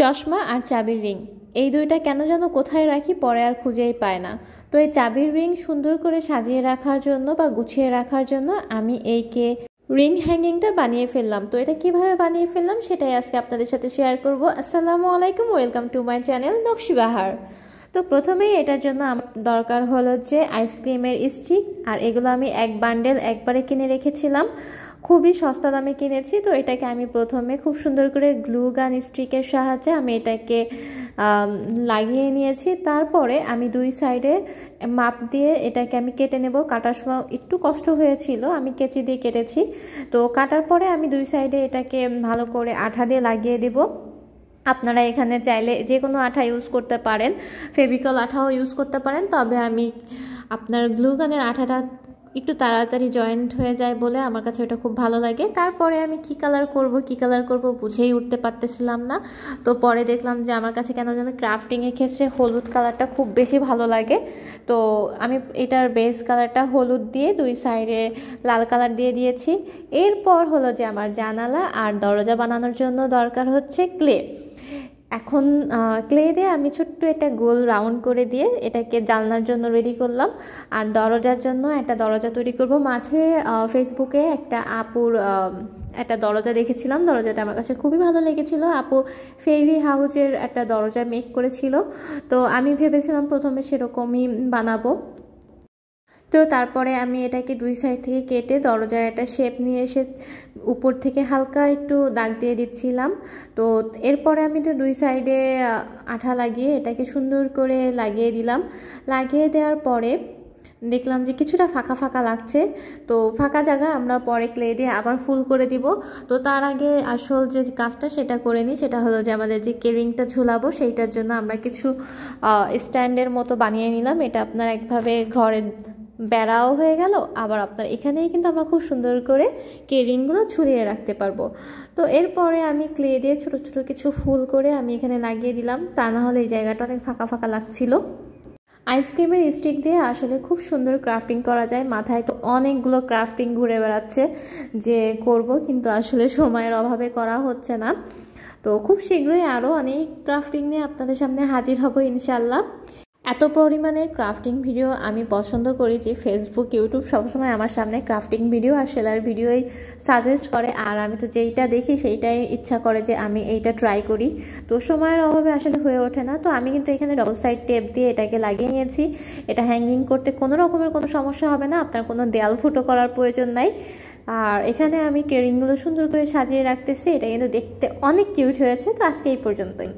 চশমা আর চাবির রিং এই দুইটা কেন যেন কোথায় রাখি পরে আর খুঁজেই পায় না। তো এই চাবির রিং সুন্দর করে সাজিয়ে রাখার জন্য বা গুছিয়ে রাখার জন্য আমি রিং হ্যাঙ্গিংটা বানিয়ে ফেললাম। তো এটা কিভাবে বানিয়ে ফেললাম সেটাই আজকে আপনাদের সাথে শেয়ার করব। আসসালামু আলাইকুম, ওয়েলকাম টু মাই চ্যানেল নকশিবাহার। তো প্রথমেই এটার জন্য আমার দরকার হলো যে আইসক্রিমের স্টিক, আর এগুলো আমি এক বান্ডেল একবারে কিনে রেখেছিলাম, খুবই সস্তা দামে কিনেছি। তো এটাকে আমি প্রথমে খুব সুন্দর করে গ্লু গান স্টিকের সাহায্যে আমি এটাকে লাগিয়ে নিয়েছি। তারপরে আমি দুই সাইডে মাপ দিয়ে এটাকে আমি কেটে নেব। কাটার সময় একটু কষ্ট হয়েছিল, আমি কেচি দিয়ে কেটেছি। তো কাটার পরে আমি দুই সাইডে এটাকে ভালো করে আঠা দিয়ে লাগিয়ে দেব। আপনারা এখানে চাইলে যে কোনো আঠা ইউজ করতে পারেন, ফেভিকল আঠাও ইউজ করতে পারেন, তবে আমি আপনার গ্লু গানের আঠাটা একটু তাড়াতাড়ি জয়েন্ট হয়ে যায় বলে আমার কাছে ওটা খুব ভালো লাগে। তারপরে আমি কি কালার করব বুঝেই উঠতে পারতেছিলাম না। তো পরে দেখলাম যে আমার কাছে কেন যেন ক্রাফটিংয়ের ক্ষেত্রে হলুদ কালারটা খুব বেশি ভালো লাগে। তো আমি এটার বেস কালারটা হলুদ দিয়ে দুই সাইডে লাল কালার দিয়ে দিয়েছি। এরপর হলো যে আমার জানালা আর দরজা বানানোর জন্য দরকার হচ্ছে ক্লে। এখন ক্লে দিয়ে আমি ছোট্ট একটা গোল রাউন্ড করে দিয়ে এটাকে জানলার জন্য রেডি করলাম। আর দরজার জন্য একটা দরজা তৈরি করব। মাঝে ফেসবুকে একটা আপুর একটা দরজা দেখেছিলাম, দরজাটা আমার কাছে খুবই ভালো লেগেছিল। আপু ফেরি হাউসের একটা দরজা মেক করেছিল, তো আমি ভেবেছিলাম প্রথমে সেরকমই বানাবো। তো তারপরে আমি এটাকে দুই সাইড থেকে কেটে দরজার একটা শেপ নিয়ে এসে উপর থেকে হালকা একটু দাগ দিয়ে দিচ্ছিলাম। তো এরপরে আমি তো দুই সাইডে আঠা লাগিয়ে এটাকে সুন্দর করে লাগিয়ে দিলাম। লাগিয়ে দেওয়ার পরে দেখলাম যে কিছুটা ফাঁকা ফাঁকা লাগছে, তো ফাঁকা জায়গা আমরা পরে ক্লে দিয়ে আবার ফুল করে দিব। তো তার আগে আসল যে কাজটা সেটা করে নিই, সেটা হলো যে আমাদের যে কেরিংটা ঝুলাবো সেইটার জন্য আমরা কিছু স্ট্যান্ডের মতো বানিয়ে নিলাম। এটা আপনার একভাবে ঘরের বেড়াও হয়ে গেল, আবার আপনার এখানেই কিন্তু আমরা খুব সুন্দর করে কেরিংগুলো ঝুলিয়ে রাখতে পারবো। তো এরপরে আমি ক্লে দিয়ে ছোট ছোট কিছু ফুল করে আমি এখানে লাগিয়ে দিলাম, তা না হলে এই জায়গাটা অনেক ফাঁকা ফাঁকা লাগছিল। আইসক্রিমের স্টিক দিয়ে আসলে খুব সুন্দর ক্রাফটিং করা যায়। মাথায় তো অনেকগুলো ক্রাফটিং ঘুরে বেড়াচ্ছে যে করব, কিন্তু আসলে সময়ের অভাবে করা হচ্ছে না। তো খুব শীঘ্রই আরও অনেক ক্রাফটিং নিয়ে আপনাদের সামনে হাজির হব ইনশাল্লাহ। এত পরিমাণের ক্রাফটিং ভিডিও আমি পছন্দ করি যে ফেসবুক ইউটিউব সবসময় আমার সামনে ক্রাফটিং ভিডিও আর সেলার ভিডিওই সাজেস্ট করে, আর আমি তো যেইটা দেখি সেইটাই ইচ্ছা করে যে আমি এইটা ট্রাই করি। তো সময়ের অভাবে আসলে হয়ে ওঠে না। তো আমি কিন্তু এখানে ডবল সাইড টেপ দিয়ে এটাকে লাগিয়ে নিয়েছি। এটা হ্যাঙ্গিং করতে কোনো রকমের কোনো সমস্যা হবে না, আপনার কোনো দেয়াল ফুটো করার প্রয়োজন নাই। আর এখানে আমি কেরিংগুলো সুন্দর করে সাজিয়ে রাখতেছি, এটা কিন্তু দেখতে অনেক কিউট হয়েছে। তো আজকে এই পর্যন্তই।